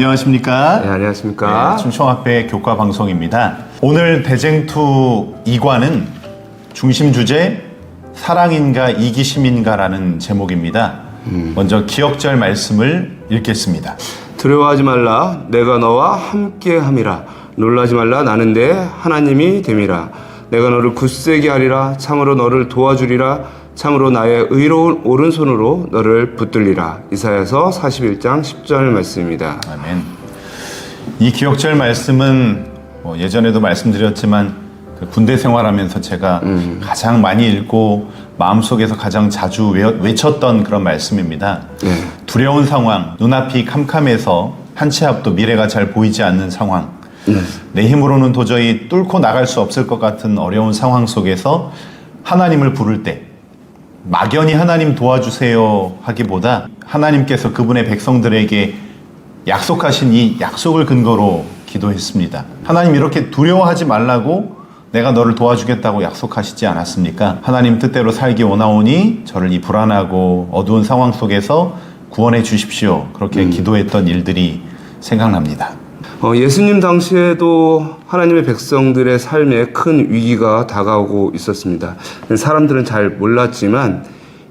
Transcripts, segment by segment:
안녕하십니까? 네, 안녕하십니까? 네, 충청학배 교과 방송입니다. 오늘 대쟁투 2과는 중심 주제 사랑인가 이기심인가라는 제목입니다. 먼저 기억절 말씀을 읽겠습니다. 두려워하지 말라. 내가 너와 함께함이라. 놀라지 말라. 나는 내 하나님이 됨이라. 내가 너를 굳세게 하리라. 참으로 너를 도와주리라. 참으로 나의 의로운 오른손으로 너를 붙들리라. 이사야서 41장 10절 말씀입니다. 아멘. 이 기억절 말씀은 예전에도 말씀드렸지만 그 군대 생활하면서 제가 가장 많이 읽고 마음속에서 가장 자주 외쳤던 그런 말씀입니다. 두려운 상황, 눈앞이 캄캄해서 한 치 앞도 미래가 잘 보이지 않는 상황, 내 힘으로는 도저히 뚫고 나갈 수 없을 것 같은 어려운 상황 속에서 하나님을 부를 때 막연히 하나님 도와주세요 하기보다 하나님께서 그분의 백성들에게 약속하신 이 약속을 근거로 기도했습니다. 하나님 이렇게 두려워하지 말라고 내가 너를 도와주겠다고 약속하시지 않았습니까? 하나님 뜻대로 살기 원하오니 저를 이 불안하고 어두운 상황 속에서 구원해 주십시오. 그렇게 기도했던 일들이 생각납니다. 예수님 당시에도 하나님의 백성들의 삶에 큰 위기가 다가오고 있었습니다. 사람들은 잘 몰랐지만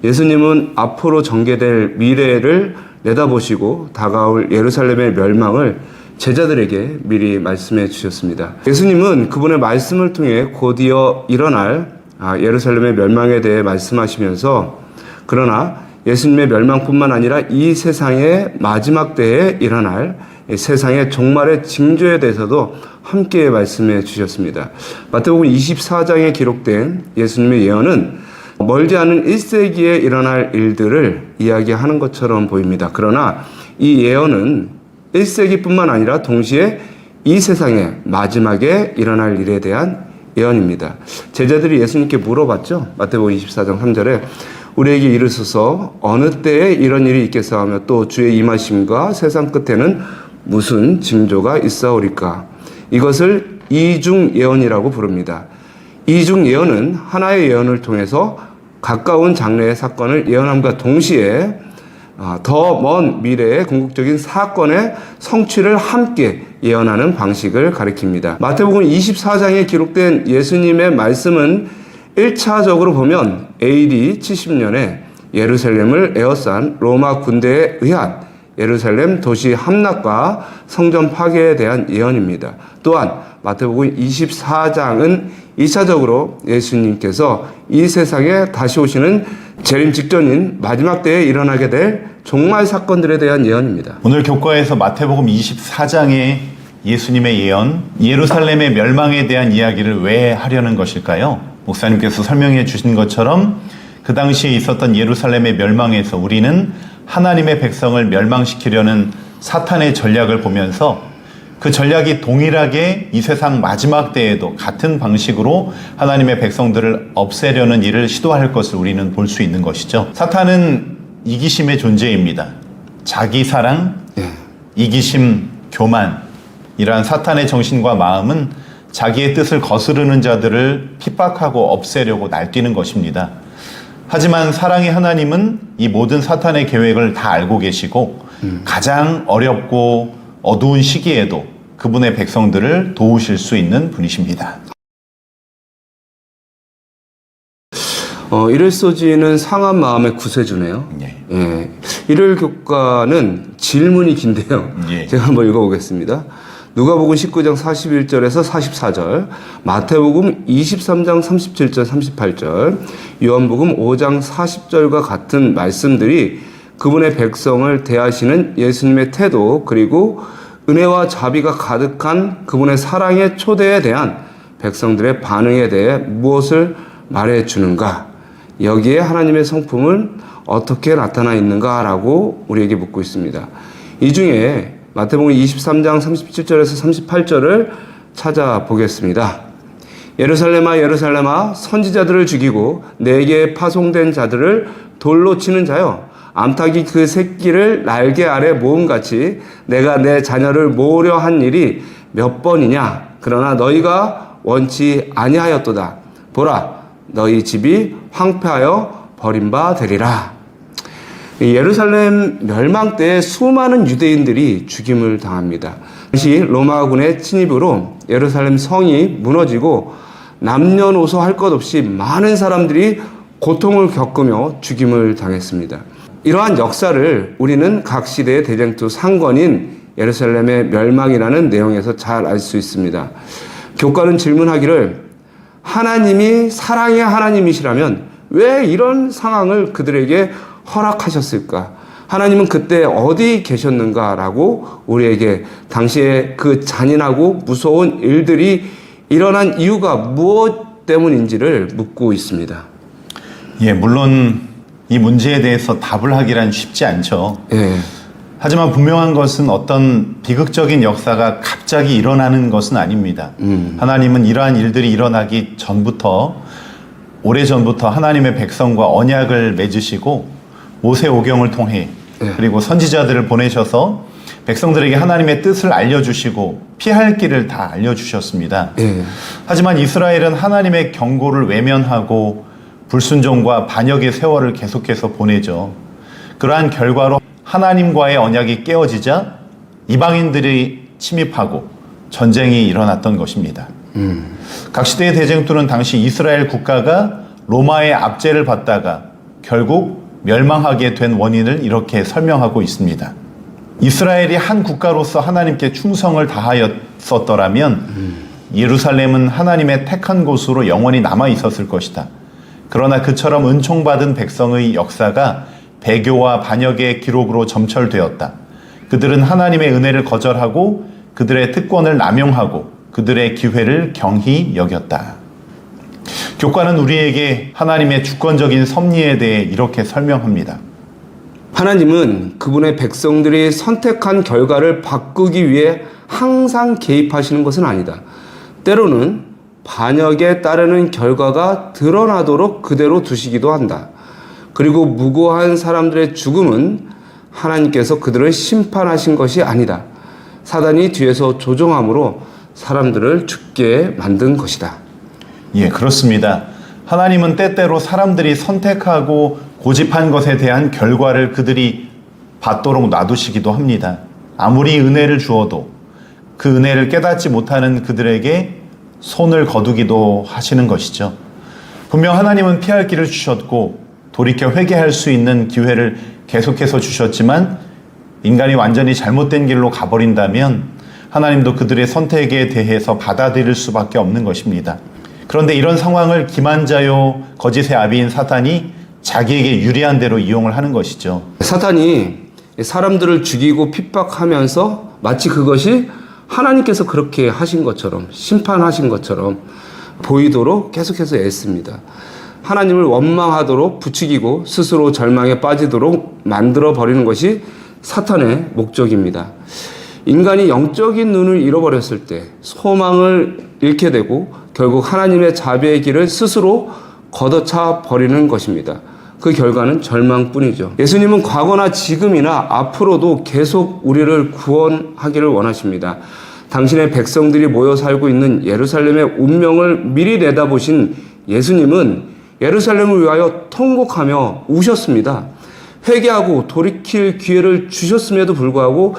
예수님은 앞으로 전개될 미래를 내다보시고 다가올 예루살렘의 멸망을 제자들에게 미리 말씀해 주셨습니다. 예수님은 그분의 말씀을 통해 곧이어 일어날 예루살렘의 멸망에 대해 말씀하시면서 그러나 예수님의 멸망뿐만 아니라 이 세상의 마지막 때에 일어날 세상의 종말의 징조에 대해서도 함께 말씀해 주셨습니다. 마태복음 24장에 기록된 예수님의 예언은 멀지 않은 1세기에 일어날 일들을 이야기하는 것처럼 보입니다. 그러나 이 예언은 1세기뿐만 아니라 동시에 이 세상의 마지막에 일어날 일에 대한 예언입니다. 제자들이 예수님께 물어봤죠. 마태복음 24장 3절에 우리에게 이르소서 어느 때에 이런 일이 있겠사오며 또 주의 임하심과 세상 끝에는 무슨 징조가 있사오리까? 이것을 이중 예언이라고 부릅니다. 이중 예언은 하나의 예언을 통해서 가까운 장래의 사건을 예언함과 동시에 더 먼 미래의 궁극적인 사건의 성취를 함께 예언하는 방식을 가리킵니다. 마태복음 24장에 기록된 예수님의 말씀은 1차적으로 보면 AD 70년에 예루살렘을 에워싼 로마 군대에 의한 예루살렘 도시 함락과 성전 파괴에 대한 예언입니다. 또한 마태복음 24장은 2차적으로 예수님께서 이 세상에 다시 오시는 재림 직전인 마지막 때에 일어나게 될 종말 사건들에 대한 예언입니다. 오늘 교과에서 마태복음 24장의 예수님의 예언, 예루살렘의 멸망에 대한 이야기를 왜 하려는 것일까요? 목사님께서 설명해 주신 것처럼 그 당시에 있었던 예루살렘의 멸망에서 우리는 하나님의 백성을 멸망시키려는 사탄의 전략을 보면서 그 전략이 동일하게 이 세상 마지막 때에도 같은 방식으로 하나님의 백성들을 없애려는 일을 시도할 것을 우리는 볼 수 있는 것이죠. 사탄은 이기심의 존재입니다. 자기 사랑, 이기심, 교만, 이러한 사탄의 정신과 마음은 자기의 뜻을 거스르는 자들을 핍박하고 없애려고 날뛰는 것입니다. 하지만 사랑의 하나님은 이 모든 사탄의 계획을 다 알고 계시고 가장 어렵고 어두운 시기에도 그분의 백성들을 도우실 수 있는 분이십니다. 일요소지는 상한 마음의 구세주네요. 예. 일요일 교과는 질문이 긴데요. 제가 한번 읽어보겠습니다. 누가복음 19장 41절에서 44절, 마태복음 23장 37절 38절, 요한복음 5장 40절과 같은 말씀들이 그분의 백성을 대하시는 예수님의 태도 그리고 은혜와 자비가 가득한 그분의 사랑의 초대에 대한 백성들의 반응에 대해 무엇을 말해주는가? 여기에 하나님의 성품은 어떻게 나타나 있는가라고 우리에게 묻고 있습니다. 이 중에 마태복음 23장 37절에서 38절을 찾아보겠습니다. 예루살렘아 예루살렘아 선지자들을 죽이고 내게 파송된 자들을 돌로 치는 자여 암탉이 그 새끼를 날개 아래 모음같이 내가 내 자녀를 모으려 한 일이 몇 번이냐? 그러나 너희가 원치 아니하였도다. 보라 너희 집이 황폐하여 버림바 되리라. 예루살렘 멸망 때 수많은 유대인들이 죽임을 당합니다. 당시 로마군의 침입으로 예루살렘 성이 무너지고 남녀노소 할 것 없이 많은 사람들이 고통을 겪으며 죽임을 당했습니다. 이러한 역사를 우리는 각 시대의 대쟁투 상권인 예루살렘의 멸망이라는 내용에서 잘 알 수 있습니다. 교과는 질문하기를 하나님이 사랑의 하나님이시라면 왜 이런 상황을 그들에게 허락하셨을까? 하나님은 그때 어디 계셨는가라고 우리에게 당시에 그 잔인하고 무서운 일들이 일어난 이유가 무엇 때문인지를 묻고 있습니다. 예, 물론 이 문제에 대해서 답을 하기란 쉽지 않죠. 예. 하지만 분명한 것은 어떤 비극적인 역사가 갑자기 일어나는 것은 아닙니다. 하나님은 이러한 일들이 일어나기 전부터, 오래전부터 하나님의 백성과 언약을 맺으시고 모세 오경을 통해 그리고 선지자들을 보내셔서 백성들에게 하나님의 뜻을 알려주시고 피할 길을 다 알려주셨습니다. 하지만 이스라엘은 하나님의 경고를 외면하고 불순종과 반역의 세월을 계속해서 보내죠. 그러한 결과로 하나님과의 언약이 깨어지자 이방인들이 침입하고 전쟁이 일어났던 것입니다. 각 시대의 대쟁투는 당시 이스라엘 국가가 로마의 압제를 받다가 결국 멸망하게 된 원인을 이렇게 설명하고 있습니다. 이스라엘이 한 국가로서 하나님께 충성을 다하였었더라면 예루살렘은 하나님의 택한 곳으로 영원히 남아 있었을 것이다. 그러나 그처럼 은총받은 백성의 역사가 배교와 반역의 기록으로 점철되었다. 그들은 하나님의 은혜를 거절하고 그들의 특권을 남용하고 그들의 기회를 경히 여겼다. 교과는 우리에게 하나님의 주권적인 섭리에 대해 이렇게 설명합니다. 하나님은 그분의 백성들이 선택한 결과를 바꾸기 위해 항상 개입하시는 것은 아니다. 때로는 반역에 따르는 결과가 드러나도록 그대로 두시기도 한다. 그리고 무고한 사람들의 죽음은 하나님께서 그들을 심판하신 것이 아니다. 사단이 뒤에서 조종함으로 사람들을 죽게 만든 것이다. 예, 그렇습니다. 하나님은 때때로 사람들이 선택하고 고집한 것에 대한 결과를 그들이 받도록 놔두시기도 합니다. 아무리 은혜를 주어도 그 은혜를 깨닫지 못하는 그들에게 손을 거두기도 하시는 것이죠. 분명 하나님은 피할 길을 주셨고 돌이켜 회개할 수 있는 기회를 계속해서 주셨지만 인간이 완전히 잘못된 길로 가버린다면 하나님도 그들의 선택에 대해서 받아들일 수밖에 없는 것입니다. 그런데 이런 상황을 기만자요 거짓의 아비인 사탄이 자기에게 유리한 대로 이용을 하는 것이죠. 사탄이 사람들을 죽이고 핍박하면서 마치 그것이 하나님께서 그렇게 하신 것처럼 심판하신 것처럼 보이도록 계속해서 애씁니다. 하나님을 원망하도록 부추기고 스스로 절망에 빠지도록 만들어 버리는 것이 사탄의 목적입니다. 인간이 영적인 눈을 잃어버렸을 때 소망을 잃게 되고 결국 하나님의 자비의 길을 스스로 걷어차 버리는 것입니다. 그 결과는 절망뿐이죠. 예수님은 과거나 지금이나 앞으로도 계속 우리를 구원하기를 원하십니다. 당신의 백성들이 모여 살고 있는 예루살렘의 운명을 미리 내다보신 예수님은 예루살렘을 위하여 통곡하며 우셨습니다. 회개하고 돌이킬 기회를 주셨음에도 불구하고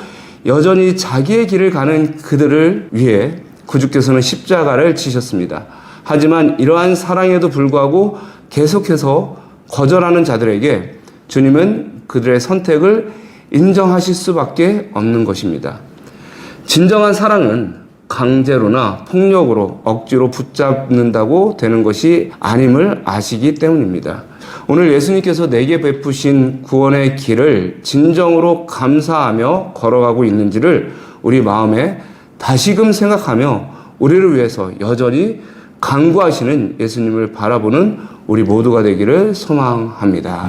여전히 자기의 길을 가는 그들을 위해 구주께서는 십자가를 지셨습니다. 하지만 이러한 사랑에도 불구하고 계속해서 거절하는 자들에게 주님은 그들의 선택을 인정하실 수밖에 없는 것입니다. 진정한 사랑은 강제로나 폭력으로 억지로 붙잡는다고 되는 것이 아님을 아시기 때문입니다. 오늘 예수님께서 내게 베푸신 구원의 길을 진정으로 감사하며 걸어가고 있는지를 우리 마음에 다시금 생각하며 우리를 위해서 여전히 간구하시는 예수님을 바라보는 우리 모두가 되기를 소망합니다.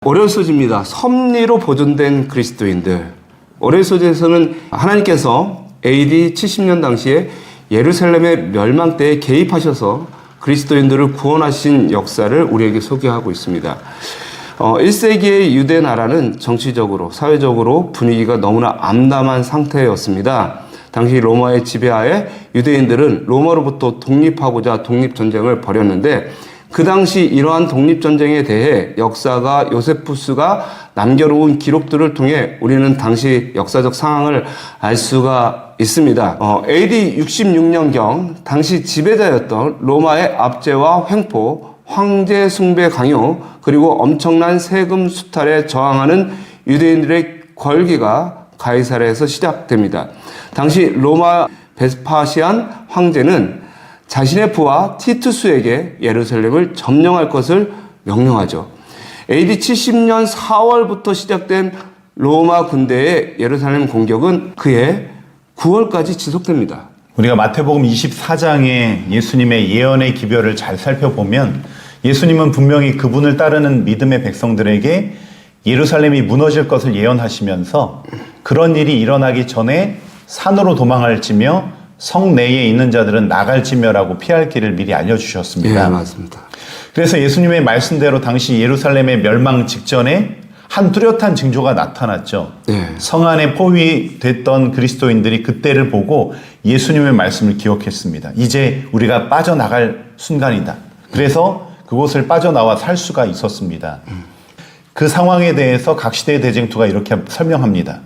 오레오 소지입니다. 섭리로 보존된 그리스도인들. 오레오 소지에서는 하나님께서 AD 70년 당시에 예루살렘의 멸망 때에 개입하셔서 그리스도인들을 구원하신 역사를 우리에게 소개하고 있습니다. 1세기의 유대 나라는 정치적으로, 사회적으로 분위기가 너무나 암담한 상태였습니다. 당시 로마의 지배하에 유대인들은 로마로부터 독립하고자 독립전쟁을 벌였는데 그 당시 이러한 독립전쟁에 대해 역사가 요세푸스가 남겨놓은 기록들을 통해 우리는 당시 역사적 상황을 알 수가 있습니다. AD 66년경 당시 지배자였던 로마의 압제와 횡포, 황제 숭배 강요, 그리고 엄청난 세금 수탈에 저항하는 유대인들의 걸기가 가이사랴에서 시작됩니다. 당시 로마 베스파시안 황제는 자신의 부하 티투스에게 예루살렘을 점령할 것을 명령하죠. AD 70년 4월부터 시작된 로마 군대의 예루살렘 공격은 그해 9월까지 지속됩니다. 우리가 마태복음 24장에 예수님의 예언의 기별을 잘 살펴보면 예수님은 분명히 그분을 따르는 믿음의 백성들에게 예루살렘이 무너질 것을 예언하시면서 그런 일이 일어나기 전에 산으로 도망할지며 성 내에 있는 자들은 나갈지며라고 피할 길을 미리 알려주셨습니다. 예, 맞습니다. 그래서 예수님의 말씀대로 당시 예루살렘의 멸망 직전에 한 뚜렷한 징조가 나타났죠. 네. 성 안에 포위됐던 그리스도인들이 그때를 보고 예수님의 말씀을 기억했습니다. 이제 우리가 빠져나갈 순간이다. 그래서 그곳을 빠져나와 살 수가 있었습니다. 그 상황에 대해서 각 시대의 대쟁투가 이렇게 설명합니다.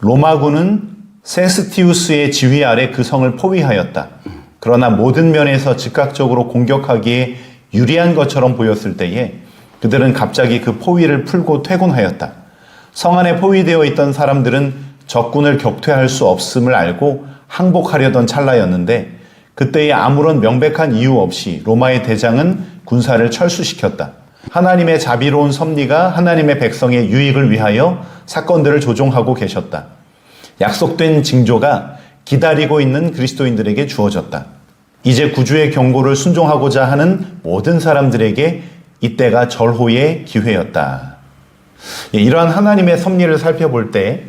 로마군은 세스티우스의 지휘 아래 그 성을 포위하였다. 그러나 모든 면에서 즉각적으로 공격하기에 유리한 것처럼 보였을 때에 그들은 갑자기 그 포위를 풀고 퇴군하였다. 성 안에 포위되어 있던 사람들은 적군을 격퇴할 수 없음을 알고 항복하려던 찰나였는데 그때에 아무런 명백한 이유 없이 로마의 대장은 군사를 철수시켰다. 하나님의 자비로운 섭리가 하나님의 백성의 유익을 위하여 사건들을 조종하고 계셨다. 약속된 징조가 기다리고 있는 그리스도인들에게 주어졌다. 이제 구주의 경고를 순종하고자 하는 모든 사람들에게 이때가 절호의 기회였다. 이러한 하나님의 섭리를 살펴볼 때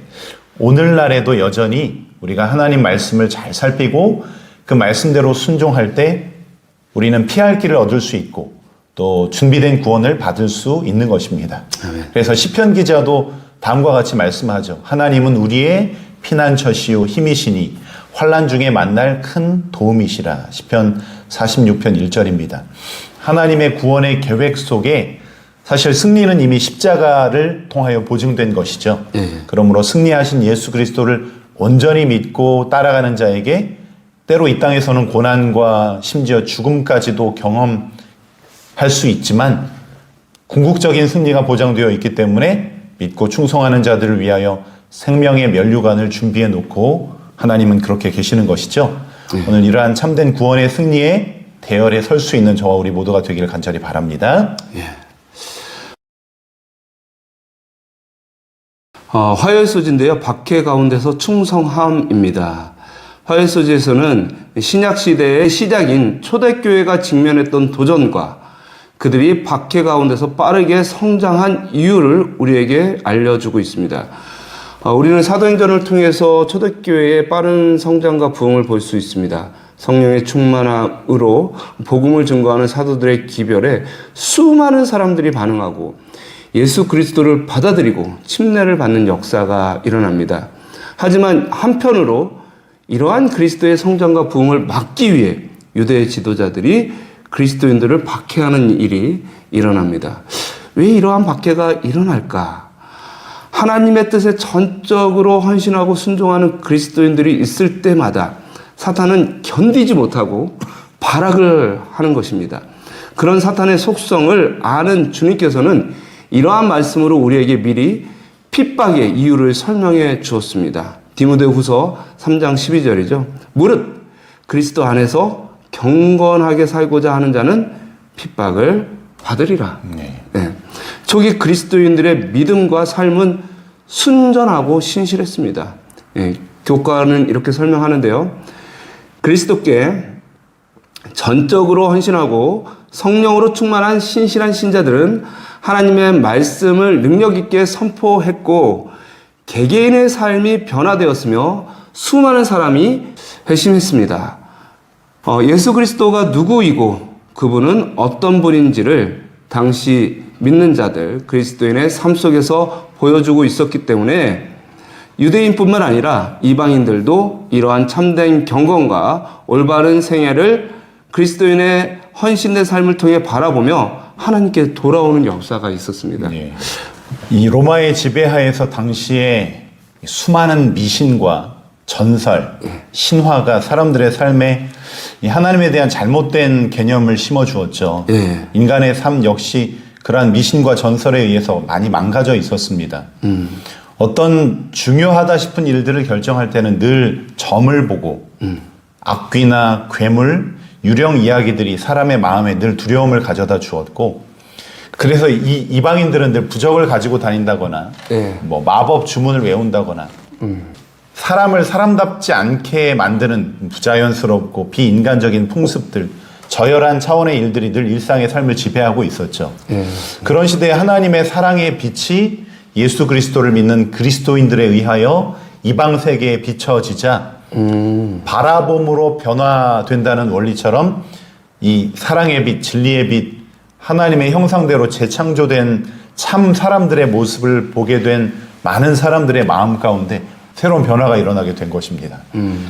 오늘날에도 여전히 우리가 하나님 말씀을 잘 살피고 그 말씀대로 순종할 때 우리는 피할 길을 얻을 수 있고 또 준비된 구원을 받을 수 있는 것입니다. 그래서 시편 기자도 다음과 같이 말씀하죠. 하나님은 우리의 피난처시요 힘이시니 환난 중에 만날 큰 도움이시라. 시편 46편 1절입니다. 하나님의 구원의 계획 속에 사실 승리는 이미 십자가를 통하여 보증된 것이죠. 그러므로 승리하신 예수 그리스도를 온전히 믿고 따라가는 자에게 때로 이 땅에서는 고난과 심지어 죽음까지도 경험할 수 있지만 궁극적인 승리가 보장되어 있기 때문에 믿고 충성하는 자들을 위하여 생명의 면류관을 준비해 놓고 하나님은 그렇게 계시는 것이죠. 오늘 이러한 참된 구원의 승리에 대열에 설 수 있는 저와 우리 모두가 되기를 간절히 바랍니다. 화요일소지인데요. 박해 가운데서 충성함입니다. 화요일소지에서는 신약시대의 시작인 초대교회가 직면했던 도전과 그들이 박해 가운데서 빠르게 성장한 이유를 우리에게 알려주고 있습니다. 우리는 사도행전을 통해서 초대교회의 빠른 성장과 부흥을 볼 수 있습니다. 성령의 충만함으로 복음을 증거하는 사도들의 기별에 수많은 사람들이 반응하고 예수 그리스도를 받아들이고 침례를 받는 역사가 일어납니다. 하지만 한편으로 이러한 그리스도의 성장과 부흥을 막기 위해 유대 지도자들이 그리스도인들을 박해하는 일이 일어납니다. 왜 이러한 박해가 일어날까? 하나님의 뜻에 전적으로 헌신하고 순종하는 그리스도인들이 있을 때마다 사탄은 견디지 못하고 발악을 하는 것입니다. 그런 사탄의 속성을 아는 주님께서는 이러한 말씀으로 우리에게 미리 핍박의 이유를 설명해 주었습니다. 디모데후서 3장 12절이죠. 무릇 그리스도 안에서 경건하게 살고자 하는 자는 핍박을 받으리라. 초기 그리스도인들의 믿음과 삶은 순전하고 신실했습니다. 교과는 이렇게 설명하는데요. 그리스도께 전적으로 헌신하고 성령으로 충만한 신실한 신자들은 하나님의 말씀을 능력 있게 선포했고 개개인의 삶이 변화되었으며 수많은 사람이 회심했습니다. 예수 그리스도가 누구이고 그분은 어떤 분인지를 당시 믿는 자들, 그리스도인의 삶 속에서 보여주고 있었기 때문에 유대인뿐만 아니라 이방인들도 이러한 참된 경건과 올바른 생애를 그리스도인의 헌신된 삶을 통해 바라보며 하나님께 돌아오는 역사가 있었습니다. 예. 이 로마의 지배하에서 당시에 수많은 미신과 전설, 신화가 사람들의 삶에 이 하나님에 대한 잘못된 개념을 심어주었죠. 예. 인간의 삶 역시 그러한 미신과 전설에 의해서 많이 망가져 있었습니다. 어떤 중요하다 싶은 일들을 결정할 때는 늘 점을 보고 악귀나 괴물, 유령 이야기들이 사람의 마음에 늘 두려움을 가져다 주었고, 그래서 이 이방인들은 늘 부적을 가지고 다닌다거나 예. 뭐 마법 주문을 외운다거나 사람을 사람답지 않게 만드는 부자연스럽고 비인간적인 풍습들, 저열한 차원의 일들이 늘 일상의 삶을 지배하고 있었죠. 예. 그런 시대에 하나님의 사랑의 빛이 예수 그리스도를 믿는 그리스도인들에 의하여 이방 세계에 비춰지자 바라봄으로 변화된다는 원리처럼 이 사랑의 빛, 진리의 빛, 하나님의 형상대로 재창조된 참 사람들의 모습을 보게 된 많은 사람들의 마음 가운데 새로운 변화가 일어나게 된 것입니다.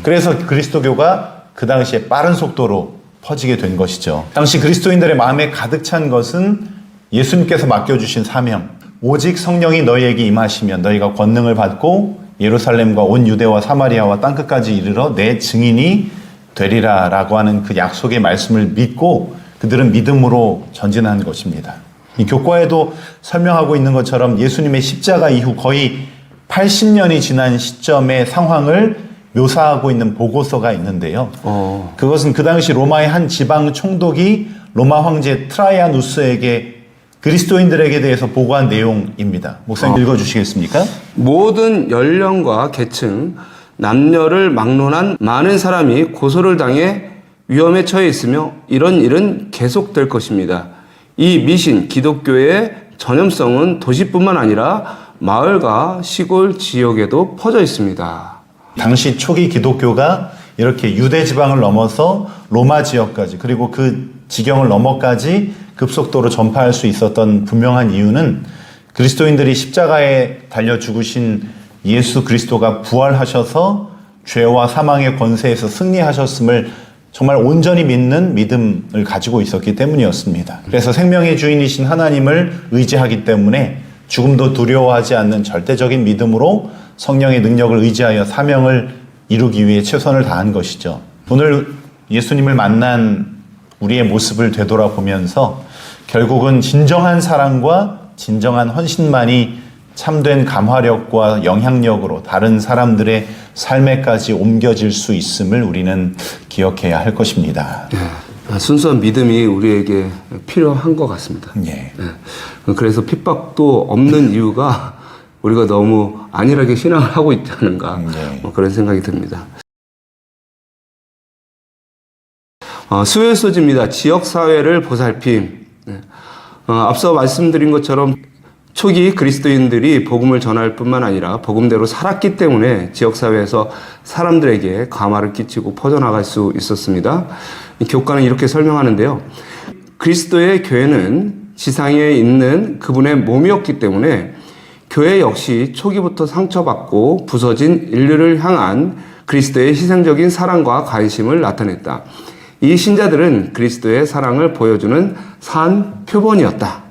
그래서 그리스도교가 그 당시에 빠른 속도로 퍼지게 된 것이죠. 당시 그리스도인들의 마음에 가득 찬 것은 예수님께서 맡겨주신 사명, 오직 성령이 너희에게 임하시면 너희가 권능을 받고 예루살렘과 온 유대와 사마리아와 땅끝까지 이르러 내 증인이 되리라 라고 하는 그 약속의 말씀을 믿고 그들은 믿음으로 전진한 것입니다. 이 교과에도 설명하고 있는 것처럼 예수님의 십자가 이후 거의 80년이 지난 시점의 상황을 묘사하고 있는 보고서가 있는데요. 그것은 그 당시 로마의 한 지방 총독이 로마 황제 트라이아누스에게 그리스도인들에게 대해서 보고한 내용입니다. 목사님 읽어주시겠습니까? 모든 연령과 계층, 남녀를 막론한 많은 사람이 고소를 당해 위험에 처해 있으며 이런 일은 계속될 것입니다. 이 미신 기독교의 전염성은 도시뿐만 아니라 마을과 시골 지역에도 퍼져 있습니다. 당시 초기 기독교가 이렇게 유대 지방을 넘어서 로마 지역까지 그리고 그 지경을 넘어까지 급속도로 전파할 수 있었던 분명한 이유는 그리스도인들이 십자가에 달려 죽으신 예수 그리스도가 부활하셔서 죄와 사망의 권세에서 승리하셨음을 정말 온전히 믿는 믿음을 가지고 있었기 때문이었습니다. 그래서 생명의 주인이신 하나님을 의지하기 때문에 죽음도 두려워하지 않는 절대적인 믿음으로 성령의 능력을 의지하여 사명을 이루기 위해 최선을 다한 것이죠. 오늘 예수님을 만난 우리의 모습을 되돌아보면서 결국은 진정한 사랑과 진정한 헌신만이 참된 감화력과 영향력으로 다른 사람들의 삶에까지 옮겨질 수 있음을 우리는 기억해야 할 것입니다. 순수한 믿음이 우리에게 필요한 것 같습니다. 예. 그래서 핍박도 없는 이유가 우리가 너무 안일하게 신앙을 하고 있지 않은가 뭐 그런 생각이 듭니다. 수요일 소지입니다. 지역사회를 보살핌. 앞서 말씀드린 것처럼 초기 그리스도인들이 복음을 전할 뿐만 아니라 복음대로 살았기 때문에 지역사회에서 사람들에게 감화를 끼치고 퍼져나갈 수 있었습니다. 교과는 이렇게 설명하는데요. 그리스도의 교회는 지상에 있는 그분의 몸이었기 때문에 교회 역시 초기부터 상처받고 부서진 인류를 향한 그리스도의 희생적인 사랑과 관심을 나타냈다. 이 신자들은 그리스도의 사랑을 보여주는 산 표본이었다.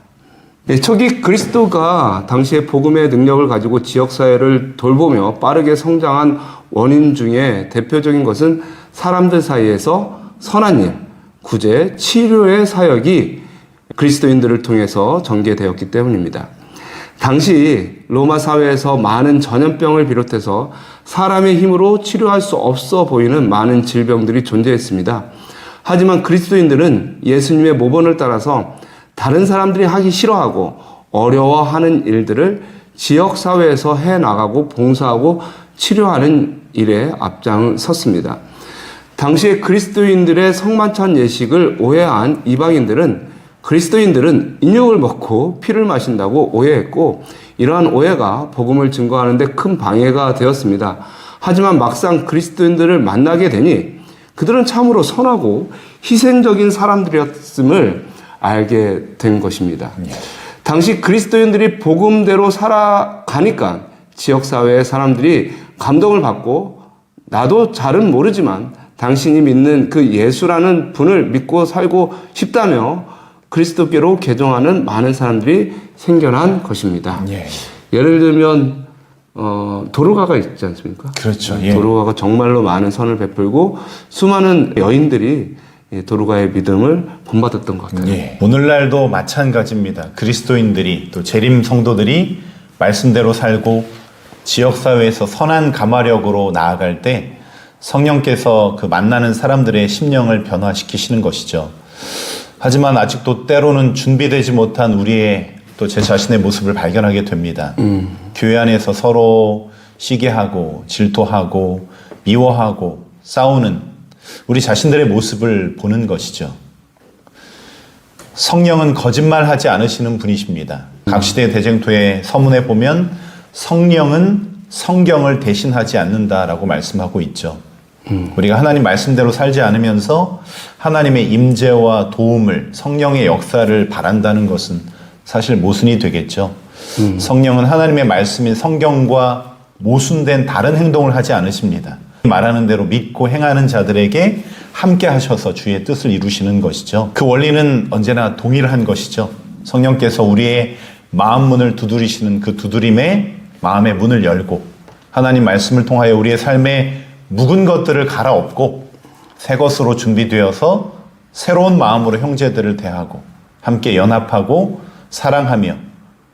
초기 그리스도가 당시의 복음의 능력을 가지고 지역사회를 돌보며 빠르게 성장한 원인 중에 대표적인 것은 사람들 사이에서 선한 일, 구제, 치료의 사역이 그리스도인들을 통해서 전개되었기 때문입니다. 당시 로마 사회에서 많은 전염병을 비롯해서 사람의 힘으로 치료할 수 없어 보이는 많은 질병들이 존재했습니다. 하지만 그리스도인들은 예수님의 모본을 따라서 다른 사람들이 하기 싫어하고 어려워하는 일들을 지역사회에서 해나가고 봉사하고 치료하는 일에 앞장섰습니다. 당시에 그리스도인들의 성만찬 예식을 오해한 이방인들은 그리스도인들은 인육을 먹고 피를 마신다고 오해했고 이러한 오해가 복음을 증거하는 데 큰 방해가 되었습니다. 하지만 막상 그리스도인들을 만나게 되니 그들은 참으로 선하고 희생적인 사람들이었음을 알게 된 것입니다. 당시 그리스도인들이 복음대로 살아가니까 지역사회의 사람들이 감동을 받고 나도 잘은 모르지만 당신이 믿는 그 예수라는 분을 믿고 살고 싶다며 그리스도께로 개종하는 많은 사람들이 생겨난 것입니다. 예. 예를 들면 도르가가 있지 않습니까? 그렇죠. 예. 도르가가 정말로 많은 선을 베풀고 수많은 여인들이 도르가의 믿음을 본받았던 것 같아요. 예. 오늘날도 마찬가지입니다. 그리스도인들이 또 재림 성도들이 말씀대로 살고 지역사회에서 선한 가마력으로 나아갈 때 성령께서 그 만나는 사람들의 심령을 변화시키시는 것이죠. 하지만 아직도 때로는 준비되지 못한 우리의 또 제 자신의 모습을 발견하게 됩니다. 교회 안에서 서로 시기하고 질투하고 미워하고 싸우는 우리 자신들의 모습을 보는 것이죠. 성령은 거짓말하지 않으시는 분이십니다. 각 시대 대쟁토의 서문에 보면 성령은 성경을 대신하지 않는다라고 말씀하고 있죠. 우리가 하나님 말씀대로 살지 않으면서 하나님의 임재와 도움을, 성령의 역사를 바란다는 것은 사실 모순이 되겠죠. 성령은 하나님의 말씀인 성경과 모순된 다른 행동을 하지 않으십니다. 말하는 대로 믿고 행하는 자들에게 함께 하셔서 주의 뜻을 이루시는 것이죠. 그 원리는 언제나 동일한 것이죠. 성령께서 우리의 마음 문을 두드리시는 그 두드림에 마음의 문을 열고 하나님 말씀을 통하여 우리의 삶에 묵은 것들을 갈아엎고 새 것으로 준비되어서 새로운 마음으로 형제들을 대하고 함께 연합하고 사랑하며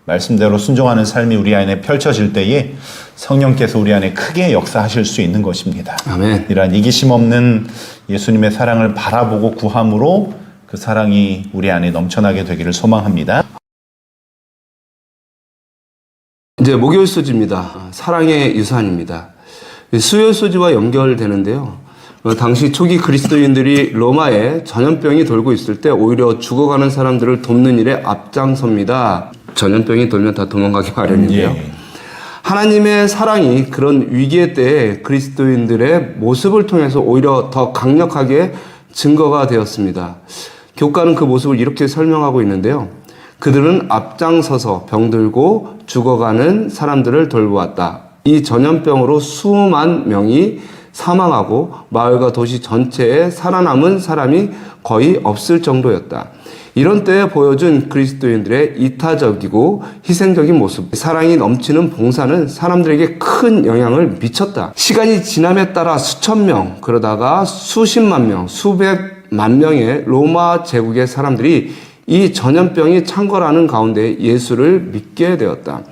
말씀대로 순종하는 삶이 우리 안에 펼쳐질 때에 성령께서 우리 안에 크게 역사하실 수 있는 것입니다. 아멘. 이러한 이기심 없는 예수님의 사랑을 바라보고 구함으로 그 사랑이 우리 안에 넘쳐나게 되기를 소망합니다. 이제 목요일 소지입니다. 사랑의 유산입니다. 수요일 소지와 연결되는데요. 당시 초기 그리스도인들이 로마에 전염병이 돌고 있을 때 오히려 죽어가는 사람들을 돕는 일에 앞장섭니다. 전염병이 돌면 다 도망가기 마련인데요. 예. 하나님의 사랑이 그런 위기의 때에 그리스도인들의 모습을 통해서 오히려 더 강력하게 증거가 되었습니다. 교과는 그 모습을 이렇게 설명하고 있는데요. 그들은 앞장서서 병들고 죽어가는 사람들을 돌보았다. 이 전염병으로 수만 명이 사망하고 마을과 도시 전체에 살아남은 사람이 거의 없을 정도였다. 이런 때에 보여준 그리스도인들의 이타적이고 희생적인 모습, 사랑이 넘치는 봉사는 사람들에게 큰 영향을 미쳤다. 시간이 지남에 따라 수천 명, 그러다가 수십만 명, 수백만 명의 로마 제국의 사람들이 이 전염병이 창궐하는 가운데 예수를 믿게 되었다.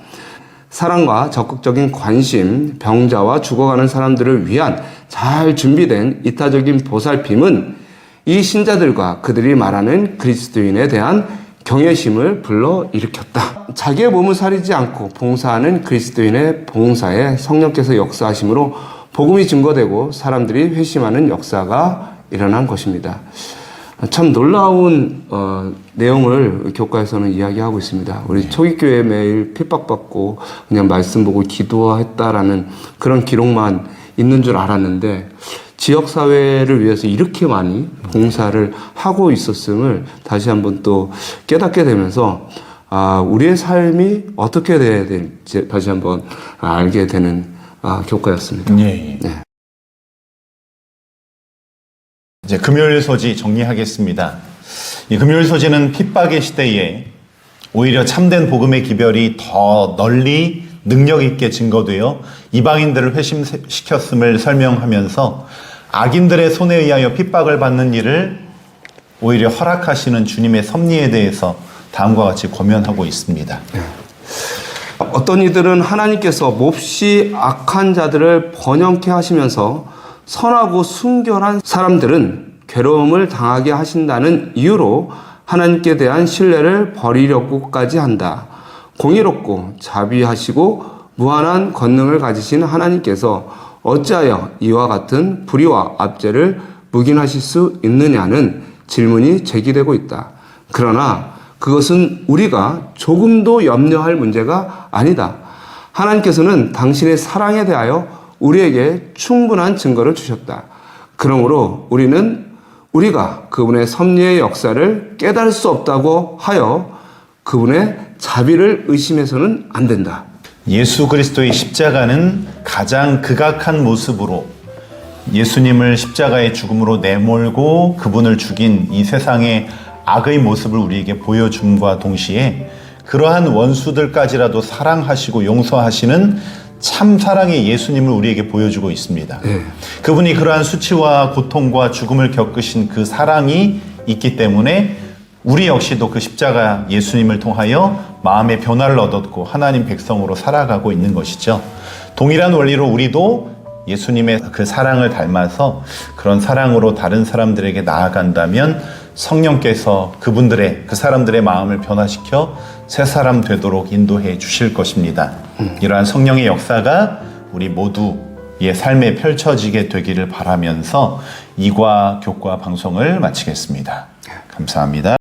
사랑과 적극적인 관심, 병자와 죽어가는 사람들을 위한 잘 준비된 이타적인 보살핌은 이 신자들과 그들이 말하는 그리스도인에 대한 경외심을 불러일으켰다. 자기의 몸을 사리지 않고 봉사하는 그리스도인의 봉사에 성령께서 역사하심으로 복음이 증거되고 사람들이 회심하는 역사가 일어난 것입니다. 참 놀라운 내용을 교과에서는 이야기하고 있습니다. 우리 초기교회 매일 핍박받고 그냥 말씀 보고 기도했다라는 그런 기록만 있는 줄 알았는데 지역사회를 위해서 이렇게 많이 봉사를 하고 있었음을 다시 한번 또 깨닫게 되면서 우리의 삶이 어떻게 돼야 될지 다시 한번 알게 되는 교과였습니다. 예. 네. 이제 금요일 소지 정리하겠습니다. 이 금요일 소지는 핍박의 시대에 오히려 참된 복음의 기별이 더 널리 능력 있게 증거되어 이방인들을 회심시켰음을 설명하면서 악인들의 손에 의하여 핍박을 받는 일을 오히려 허락하시는 주님의 섭리에 대해서 다음과 같이 권면하고 있습니다. 어떤 이들은 하나님께서 몹시 악한 자들을 번영케 하시면서 선하고 순결한 사람들은 괴로움을 당하게 하신다는 이유로 하나님께 대한 신뢰를 버리려고까지 한다. 공의롭고 자비하시고 무한한 권능을 가지신 하나님께서 어찌하여 이와 같은 불의와 압제를 묵인하실 수 있느냐는 질문이 제기되고 있다. 그러나 그것은 우리가 조금도 염려할 문제가 아니다. 하나님께서는 당신의 사랑에 대하여 우리에게 충분한 증거를 주셨다. 그러므로 우리가 그분의 섭리의 역사를 깨달을 수 없다고 하여 그분의 자비를 의심해서는 안 된다. 예수 그리스도의 십자가는 가장 극악한 모습으로 예수님을 십자가의 죽음으로 내몰고 그분을 죽인 이 세상의 악의 모습을 우리에게 보여줌과 동시에 그러한 원수들까지라도 사랑하시고 용서하시는 참 사랑의 예수님을 우리에게 보여주고 있습니다. 그분이 그러한 수치와 고통과 죽음을 겪으신 그 사랑이 있기 때문에 우리 역시도 그 십자가 예수님을 통하여 마음의 변화를 얻었고 하나님 백성으로 살아가고 있는 것이죠. 동일한 원리로 우리도 예수님의 그 사랑을 닮아서 그런 사랑으로 다른 사람들에게 나아간다면 성령께서 그분들의, 그 사람들의 마음을 변화시켜 새 사람 되도록 인도해 주실 것입니다. 이러한 성령의 역사가 우리 모두의 삶에 펼쳐지게 되기를 바라면서 이과 교과 방송을 마치겠습니다. 감사합니다.